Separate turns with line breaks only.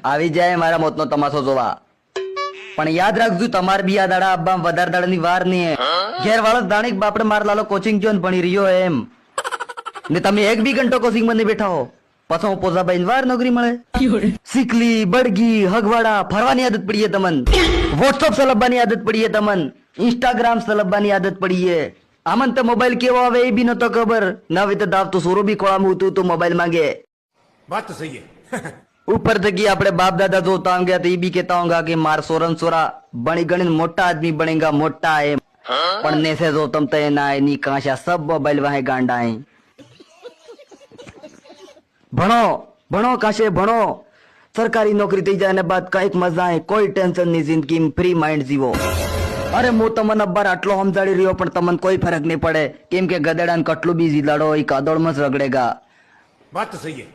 આવી જાય મારા મોતનો તમાશો જોવા. પણ યાદ રાખજો તમારે બી આ દાડા આબા વધારે દાડાની વાર નહીં. ઘેર વાળો દાણીક બાપડે માર લાલો કોચિંગ જોન ભણી રહ્યો એમ ને તમે એક બી ઘંટો કોચિંગ માં નહીં બેઠા હો. પછી હું પોઝાબાઈ વાર નોકરી મળે. સિકલી બડગી હગવાડા ફરવાની આદત પડી છે તમને. વોટ્સઅપ સલબવાની આદત પડી છે તમને. ઇન્સ્ટાગ્રામ સલબવાની આદત પડી છે. આમન તો મોબાઈલ કેવો આવે એ બી નતો ખબર. ના તો દાવ તો સોરો બી ખોળામાં ઉતું તો મોબાઈલ માંગે.
વાત તો સહી હે.
ઉપર થકી આપણે બાપ દાદા જોતા હોંगे तो ये भी कहता होगा कि मार सोरन सोरा बड़ी गणित मोटा आदमी बनेगा मोटा है. पढ़ने से जो तुम तय ना है नी काशा सब मोबाइल वहां गांडा है. ભણો ભણો કાશે ભણો. સરકારી નોકરી થઈ જાય ને બાદ કઈક મજા હે. કોઈ ટેન્શન નહીં જિંદગી ફ્રી માઇન્ડ જીવો. અરે હું તમને અબ્બાર આટલો સમજાડી રહ્યો પણ તમને કોઈ ફરક નહીં પડે કેમ કે ગધેડાને કટલું બી જીલાડો એ કાદોળમાં જ રગડેગા.
વાત તો સહી હે.